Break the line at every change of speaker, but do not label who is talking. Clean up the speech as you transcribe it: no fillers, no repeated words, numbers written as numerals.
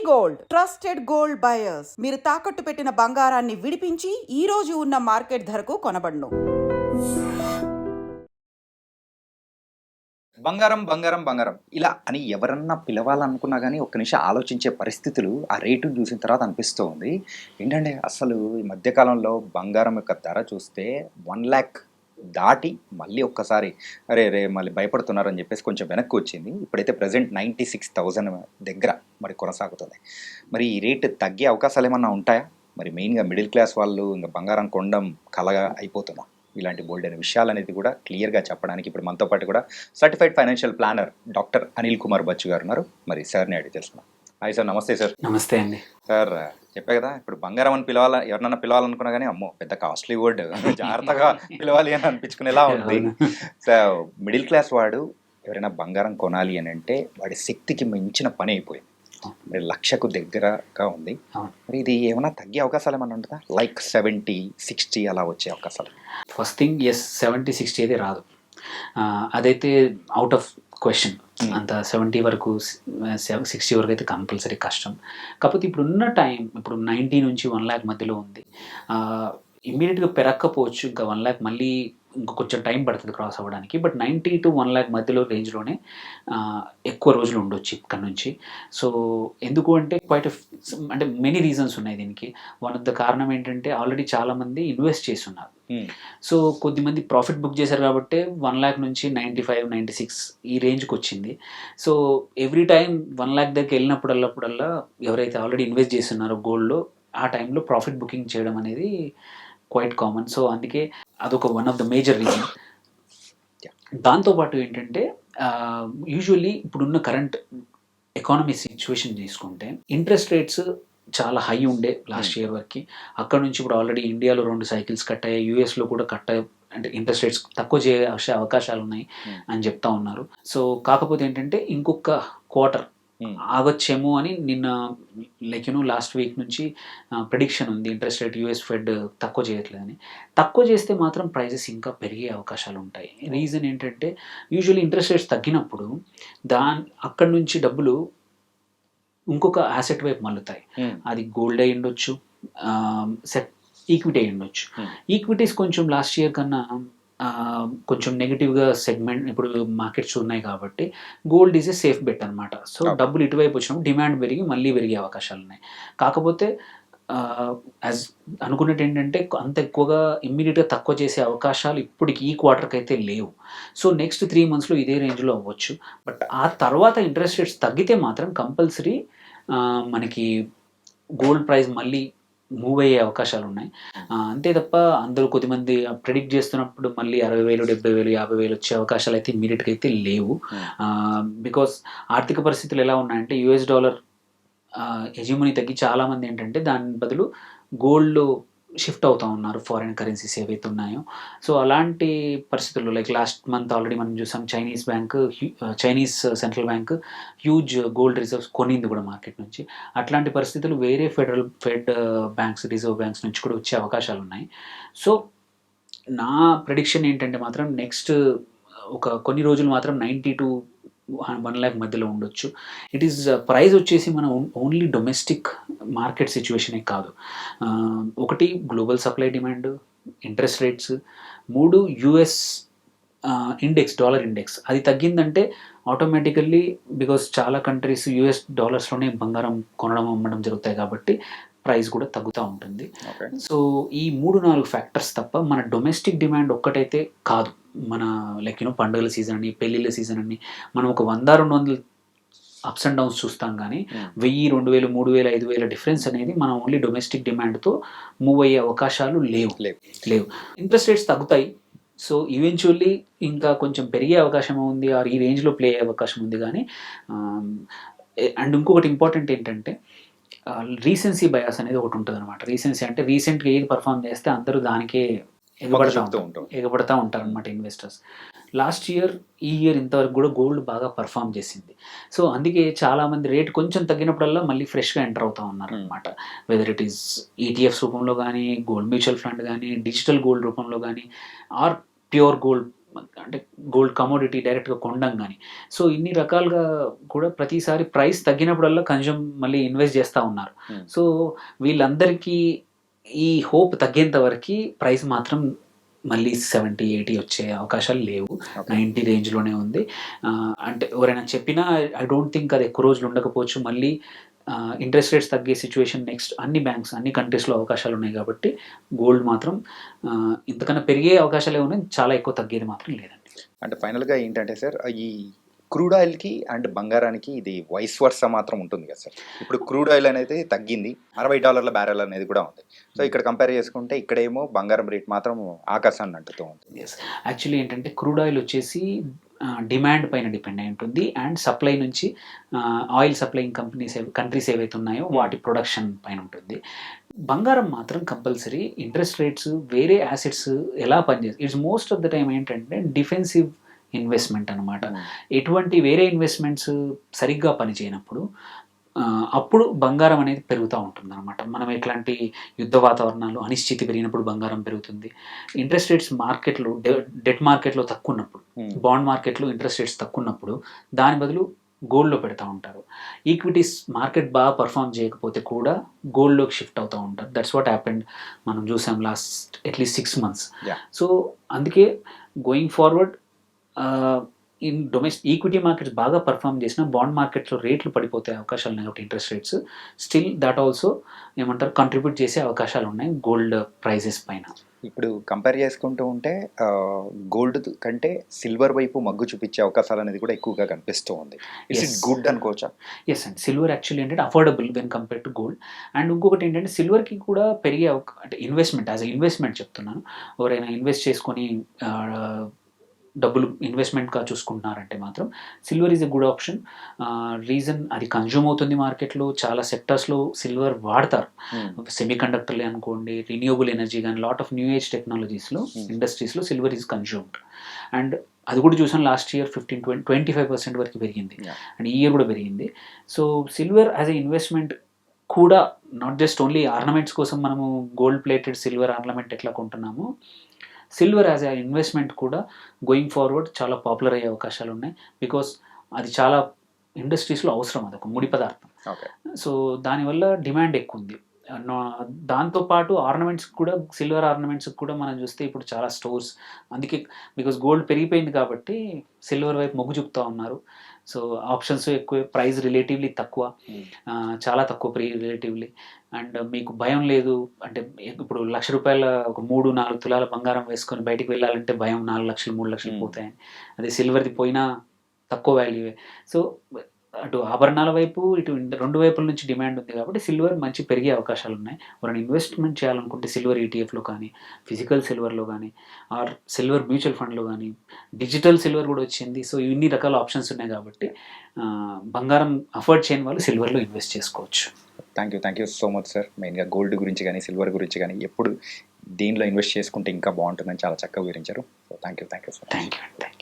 Gold trusted gold buyers మీరు తాకట్టు పెట్టిన బంగారాన్ని విడిపించి ఈ రోజు ఉన్న మార్కెట్ ధరకు కొనబడును.
బంగారం బంగారం బంగారం ఇలా అని ఎవరన్నా పిలవాలనుకున్నా కానీ ఒక్క నిమిషం ఆలోచించే పరిస్థితులు ఆ రేటు చూసిన తర్వాత అనిపిస్తూ ఉంది. ఏంటంటే అసలు ఈ మధ్యకాలంలో బంగారం యొక్క ధర చూస్తే 1,00,000 దాటి మళ్ళీ ఒక్కసారి అరే రే మళ్ళీ భయపడుతున్నారని చెప్పేసి కొంచెం వెనక్కి వచ్చింది. ఇప్పుడైతే ప్రజెంట్ 96,000 దగ్గర మరి కొనసాగుతుంది. మరి ఈ రేటు తగ్గే అవకాశాలు ఏమన్నా ఉంటాయా? మరి మెయిన్గా మిడిల్ క్లాస్ వాళ్ళు ఇంకా బంగారం కొనడం కలగా అయిపోతుందా? ఇలాంటి బోల్డ్ అయిన విషయాలు అనేది కూడా క్లియర్గా చెప్పడానికి ఇప్పుడు మనతో పాటు కూడా certified financial planner doctor Anil Kumar Bachchu గారు ఉన్నారు. మరి సార్ని అడిగి తెలుసుకున్నాం. హాయ్ సార్, నమస్తే సార్.
నమస్తే అండి
సార్, చెప్పే కదా ఇప్పుడు బంగారం అని ఎవరన్నా పిలవాలనుకున్నా కానీ అమ్మో పెద్ద కాస్ట్లీ వర్డ్, జాగ్రత్తగా పిలవాలి అని అనిపించుకునేలా ఉంది. సో మిడిల్ క్లాస్ వాడు ఎవరైనా బంగారం కొనాలి అని అంటే వాడి శక్తికి మించిన పని అయిపోయింది. మరి 1,00,000కు దగ్గరగా ఉంది. మరి ఇది ఏమైనా తగ్గే అవకాశాలు ఏమైనా ఉంటుందా? లైక్ 70, 60 అలా వచ్చే అవకాశాలు?
ఫస్ట్ థింగ్ 70-60 అయితే రాదు, అదైతే అవుట్ ఆఫ్ క్వశ్చన్. అంత 70 వరకు 60 వరకు అయితే కంపల్సరీ కష్టం. కాకపోతే ఇప్పుడున్న టైం ఇప్పుడు 90 నుంచి 1,00,000 మధ్యలో ఉంది. ఇమ్మీడియట్గా పెరగకపోవచ్చు, ఇంకా 1,00,000 మళ్ళీ ఇంకో కొంచెం టైం పడుతుంది క్రాస్ అవ్వడానికి. బట్ 90 to 1,00,000 మధ్యలో రేంజ్లోనే ఎక్కువ రోజులు ఉండొచ్చు ఇక్కడ నుంచి. సో ఎందుకు అంటే అంటే మెనీ రీజన్స్ ఉన్నాయి దీనికి. వన్ ఆఫ్ ద కారణం ఏంటంటే ఆల్రెడీ చాలామంది ఇన్వెస్ట్ చేస్తున్నారు. సో కొద్దిమంది ప్రాఫిట్ బుక్ చేశారు కాబట్టి 1,00,000 నుంచి 95-96 ఈ రేంజ్కి వచ్చింది. సో ఎవ్రీ టైం 1,00,000 దగ్గరికి వెళ్ళినప్పుడల్లా ఎవరైతే ఆల్రెడీ ఇన్వెస్ట్ చేస్తున్నారో గోల్డ్లో ఆ టైంలో ప్రాఫిట్ బుకింగ్ చేయడం అనేది క్వైట్ కామన్. సో అందుకే అదొక one of the major reason. దాంతోపాటు ఏంటంటే యూజువల్లీ ఇప్పుడున్న కరెంట్ ఎకానమీ సిచ్యువేషన్ తీసుకుంటే ఇంట్రెస్ట్ రేట్స్ చాలా హై ఉండే లాస్ట్ ఇయర్ వరకు. అక్కడ నుంచి ఇప్పుడు ఆల్రెడీ ఇండియాలో 2 సైకిల్స్ కట్ అయ్యాయి, యూఎస్లో కూడా కట్ అయ్యాయి. అంటే ఇంట్రెస్ట్ రేట్స్ తక్కువ చేసే అవకాశాలు ఉన్నాయి అని చెప్తా ఉన్నారు. సో కాకపోతే ఏంటంటే ఇంకొక క్వార్టర్ ఆగొచ్చేమో అని నిన్న లాస్ట్ వీక్ నుంచి ప్రెడిక్షన్ ఉంది. ఇంట్రెస్ట్ రేట్ యూఎస్ ఫెడ్ తక్కువ చేయట్లేదని. తక్కువ చేస్తే మాత్రం ప్రైజెస్ ఇంకా పెరిగే అవకాశాలు ఉంటాయి. రీజన్ ఏంటంటే యూజువల్లీ ఇంట్రెస్ట్ రేట్స్ తగ్గినప్పుడు అక్కడి నుంచి డబ్బులు ఇంకొక యాసెట్ వైపు మళ్ళుతాయి. అది గోల్డ్ అయి ఉండొచ్చు, ఈక్విటీ అయి ఉండొచ్చు. ఈక్విటీస్ కొంచెం లాస్ట్ ఇయర్ కన్నా కొంచెం నెగిటివ్గా సెగ్మెంట్ ఇప్పుడు మార్కెట్స్ ఉన్నాయి కాబట్టి gold is a safe bet అనమాట. సో డబ్బులు ఇటువైపు వచ్చినప్పుడు డిమాండ్ మళ్ళీ పెరిగే అవకాశాలు ఉన్నాయి. కాకపోతే యాజ్ అనుకున్నట్టు ఏంటంటే అంత ఎక్కువగా ఇమ్మీడియట్గా తక్కువ చేసే అవకాశాలు ఇప్పటికి ఈ క్వార్టర్కి అయితే లేవు. సో నెక్స్ట్ 3 monthsలో ఇదే రేంజ్లో అవ్వచ్చు. బట్ ఆ తర్వాత ఇంట్రెస్ట్ రేట్స్ తగ్గితే మాత్రం కంపల్సరీ మనకి గోల్డ్ ప్రైస్ మళ్ళీ మూవ్ అయ్యే అవకాశాలు ఉన్నాయి. అంతే తప్ప అందరూ కొద్దిమంది ప్రెడిక్ట్ చేస్తున్నప్పుడు మళ్ళీ 60,000, 70,000, 50,000 వచ్చే అవకాశాలు అయితే ఇమ్మీడియట్గా అయితే లేవు. బికాస్ ఆర్థిక పరిస్థితులు ఎలా ఉన్నాయంటే యూఎస్ డాలర్ హెజిమనీ తగ్గి చాలామంది ఏంటంటే దాని బదులు గోల్డ్ షిఫ్ట్ అవుతూ ఉన్నారు, ఫారిన్ కరెన్సీస్ ఏవైతే ఉన్నాయో. సో అలాంటి పరిస్థితుల్లో లైక్ లాస్ట్ మంత్ ఆల్రెడీ మనం చూసాం Chinese central bank huge gold reserves కొనింది కూడా మార్కెట్ నుంచి. అట్లాంటి పరిస్థితులు వేరే ఫెడ్ బ్యాంక్స్, రిజర్వ్ బ్యాంక్స్ నుంచి కూడా వచ్చే అవకాశాలు ఉన్నాయి. సో నా ప్రెడిక్షన్ ఏంటంటే మాత్రం నెక్స్ట్ కొన్ని రోజులు మాత్రం 90 to 1,00,000 మధ్యలో ఉండొచ్చు. ఇట్ ఈస్ ప్రైస్ వచ్చేసి మన ఓన్లీ డొమెస్టిక్ మార్కెట్ సిచ్యువేషనే కాదు. ఒకటి global supply demand, interest rates, 3 US index, dollar index అది తగ్గిందంటే ఆటోమేటికల్లీ బికాస్ చాలా కంట్రీస్ యుఎస్ డాలర్స్లోనే బంగారం కొనడం అమ్మడం జరుగుతాయి కాబట్టి ప్రైస్ కూడా తగ్గుతూ ఉంటుంది. సో ఈ 3-4 ఫ్యాక్టర్స్ తప్ప మన డొమెస్టిక్ డిమాండ్ ఒక్కటైతే కాదు. మన పండుగల సీజన్ అని, పెళ్ళిళ్ళ సీజన్ అని మనం ఒక 100-200 అప్స్ అండ్ డౌన్స్ చూస్తాం. కానీ 1,000, 2,000, 3,000, 5,000 డిఫరెన్స్ అనేది మనం ఓన్లీ డొమెస్టిక్ డిమాండ్తో మూవ్ అయ్యే అవకాశాలు లేవు. ఇంట్రెస్ట్ రేట్స్ తగ్గుతాయి. సో ఈవెన్చువల్లీ ఇంకా కొంచెం పెరిగే అవకాశం ఉంది, ఆర్ ఈ రేంజ్లో ప్లే అయ్యే అవకాశం ఉంది. కానీ అండ్ ఇంకొకటి ఇంపార్టెంట్ ఏంటంటే రీసెన్సీ బయాస్ అనేది ఒకటి ఉంటుంది అనమాట. రీసెన్సీ అంటే రీసెంట్గా ఏది పర్ఫామ్ చేస్తే అందరూ దానికే ఎగబడతా ఉంటారు అనమాట ఇన్వెస్టర్స్. లాస్ట్ ఇయర్, ఈ ఇయర్ ఇంతవరకు కూడా గోల్డ్ బాగా పర్ఫామ్ చేసింది. సో అందుకే చాలామంది రేట్ కొంచెం తగ్గినప్పుడల్లా మళ్ళీ ఫ్రెష్గా ఎంటర్ అవుతూ ఉన్నారు అనమాట. వెదర్ ఇట్ ఈస్ ఈటీఎఫ్స్ రూపంలో కానీ, గోల్డ్ మ్యూచువల్ ఫండ్ కానీ, డిజిటల్ గోల్డ్ రూపంలో కానీ, ఆర్ ప్యూర్ గోల్డ్ అంటే గోల్డ్ కమోడిటీ డైరెక్ట్గా కొనడం కానీ. సో ఇన్ని రకాలుగా కూడా ప్రతిసారి ప్రైస్ తగ్గినప్పుడల్లా మళ్ళీ ఇన్వెస్ట్ చేస్తూ ఉన్నారు. సో వీళ్ళందరికీ ఈ హోప్ తగ్గేంత వరకు ప్రైస్ మాత్రం మళ్ళీ 70-80 వచ్చే అవకాశాలు లేవు. 90 రేంజ్లోనే ఉంది. అంటే ఎవరైనా చెప్పినా ఐ డోంట్ థింక్ అది ఎక్కువ రోజులు ఉండకపోవచ్చు. మళ్ళీ ఇంట్రెస్ట్ రేట్స్ తగ్గే సిచ్యువేషన్ నెక్స్ట్ అన్ని బ్యాంక్స్ అన్ని కంట్రీస్లో అవకాశాలు ఉన్నాయి కాబట్టి గోల్డ్ మాత్రం ఇంతకన్నా పెరిగే అవకాశాలే ఉన్నాయి, చాలా ఎక్కువ తగ్గేది మాత్రం లేదండి.
అంటే ఫైనల్గా ఏంటంటే సార్, ఈ క్రూడ్ ఆయిల్కి అండ్ బంగారానికి ఇది వైస్ వర్సా మాత్రం ఉంటుంది కదా సార్. ఇప్పుడు క్రూడ్ ఆయిల్ అనేది తగ్గింది, $60 బ్యారెల్ అనేది కూడా ఉంది. సో ఇక్కడ కంపేర్ చేసుకుంటే ఇక్కడేమో బంగారం రేట్ మాత్రం ఆకాశాన్ని అంటుతూ ఉంటుంది.
ఎస్, యాక్చువల్లీ ఏంటంటే క్రూడ్ ఆయిల్ వచ్చేసి డిమాండ్ పైన డిపెండ్ అయి ఉంటుంది అండ్ సప్లై నుంచి ఆయిల్ సప్లయింగ్ కంట్రీస్ ఏవైతే ఉన్నాయో వాటి ప్రొడక్షన్ పైన ఉంటుంది. బంగారం మాత్రం కంపల్సరీ ఇంట్రెస్ట్ రేట్స్ వేరే యాసెట్స్ ఎలా పనిచేస్తాయి, it's most of the time ఏంటంటే డిఫెన్సివ్ ఇన్వెస్ట్మెంట్ అనమాట. ఎటువంటి వేరే ఇన్వెస్ట్మెంట్స్ సరిగ్గా పనిచేయనప్పుడు అప్పుడు బంగారం అనేది పెరుగుతూ ఉంటుంది అనమాట. మనం ఎట్లాంటి యుద్ధ వాతావరణాలు అనిశ్చితి పెరిగినప్పుడు బంగారం పెరుగుతుంది. ఇంట్రెస్ట్ రేట్స్ మార్కెట్లో డెట్ మార్కెట్లో తక్కువ ఉన్నప్పుడు, బాండ్ మార్కెట్లో ఇంట్రెస్ట్ రేట్స్ తక్కువ ఉన్నప్పుడు దాని బదులు గోల్డ్లో పెడతా ఉంటారు. ఈక్విటీస్ మార్కెట్ బాగా పర్ఫామ్ చేయకపోతే కూడా గోల్డ్లోకి షిఫ్ట్ అవుతూ ఉంటారు. దట్స్ వాట్ హ్యాపెండ్, మనం చూసాం లాస్ట్ అట్లీస్ట్ 6 months. సో అందుకే గోయింగ్ ఫార్వర్డ్ ఈక్విటీ మార్కెట్స్ బాగా పర్ఫామ్ చేసిన బాండ్ మార్కెట్లో రేట్లు పడిపోతే అవకాశాలు ఉన్నాయి కాబట్టి interest rates still that also ఏమంటారు కంట్రిబ్యూట్ చేసే అవకాశాలు ఉన్నాయి గోల్డ్ ప్రైజెస్ పైన.
ఇప్పుడు కంపేర్ చేసుకుంటూ ఉంటే గోల్డ్ కంటే సిల్వర్ వైపు మగ్గు చూపించే అవకాశాలు అనేది కూడా ఎక్కువగా కనిపిస్తూ ఉంది. ఇట్స్ గుడ్ అనుకోవచ్చా?
ఎస్ అండి, సిల్వర్ యాక్చువల్లీ ఏంటంటే affordable when compare to gold. And ఇంకొకటి ఏంటంటే సిల్వర్కి కూడా పెరిగే అంటే ఇన్వెస్ట్మెంట్ యాజ్ ఎ ఇన్వెస్ట్మెంట్ చెప్తున్నాను, ఎవరైనా ఇన్వెస్ట్ చేసుకొని డబ్బులు ఇన్వెస్ట్మెంట్గా చూసుకుంటున్నారంటే మాత్రం silver is a good option. Reason అది కన్జ్యూమ్ అవుతుంది మార్కెట్లో, చాలా సెక్టర్స్లో సిల్వర్ వాడతారు. సెమీ కండక్టర్లే అనుకోండి, రిన్యూవబుల్ ఎనర్జీ కానీ లాట్ ఆఫ్ న్యూ ఏజ్ టెక్నాలజీస్లో ఇండస్ట్రీస్లో సిల్వర్ ఈజ్ కన్జ్యూమ్డ్. అండ్ అది కూడా చూసాను లాస్ట్ ఇయర్ 25% వరకు పెరిగింది అండ్ ఈ ఇయర్ కూడా పెరిగింది. So silver as a investment కూడా నాట్ జస్ట్ ఓన్లీ ఆర్నమెంట్స్ కోసం మనము గోల్డ్ ప్లేటెడ్ సిల్వర్ ఆర్నమెంట్ ఎట్లా కొంటున్నామో సిల్వర్ యాజ్ ఎ ఇన్వెస్ట్మెంట్ కూడా గోయింగ్ ఫార్వర్డ్ చాలా పాపులర్ అయ్యే అవకాశాలు ఉన్నాయి. బికాస్ అది చాలా ఇండస్ట్రీస్లో అవసరం, అది ఒక ముడి పదార్థం. సో దానివల్ల డిమాండ్ ఎక్కువ ఉంది. దాంతోపాటు ఆర్నమెంట్స్ కూడా, సిల్వర్ ఆర్నమెంట్స్ కూడా మనం చూస్తే ఇప్పుడు చాలా స్టోర్స్, అందుకే బికాస్ గోల్డ్ పెరిగిపోయింది కాబట్టి సిల్వర్ వైపు మొగ్గు చూపుతూ ఉన్నారు. సో ఆప్షన్స్ ఎక్కువ, ప్రైస్ రిలేటివ్లీ తక్కువ, చాలా తక్కువ రిలేటివ్లీ. అండ్ మీకు భయం లేదు, అంటే ఇప్పుడు ₹1,00,000 ఒక 3-4 తులాల బంగారం వేసుకొని బయటికి వెళ్ళాలంటే భయం, 4 లక్షలు 3 లక్షలు పోతాయని. అదే సిల్వర్ది పోయినా తక్కువ వాల్యూవే. సో అటు ఆభరణాల వైపు ఇటు రెండు వైపుల నుంచి డిమాండ్ ఉంది కాబట్టి సిల్వర్ మంచి పెరిగే అవకాశాలు ఉన్నాయి. ఎవరైనా ఇన్వెస్ట్మెంట్ చేయాలనుకుంటే సిల్వర్ ఈటీఎఫ్లో కానీ, ఫిజికల్ సిల్వర్లో కానీ, ఆర్ సిల్వర్ మ్యూచువల్ ఫండ్లో కానీ, డిజిటల్ సిల్వర్ కూడా వచ్చింది. సో ఇన్ని రకాల ఆప్షన్స్ ఉన్నాయి కాబట్టి బంగారం అఫోర్డ్ చేయని వాళ్ళు సిల్వర్లో ఇన్వెస్ట్ చేసుకోవచ్చు.
Thank you so much sir. మెయిన్గా గోల్డ్ గురించి కానీ సిల్వర్ గురించి కానీ ఎప్పుడు దీనిలో ఇన్వెస్ట్ చేసుకుంటే ఇంకా బాగుంటుందని చాలా చక్కగా వివరించారు. So thank you sir.
Thank you.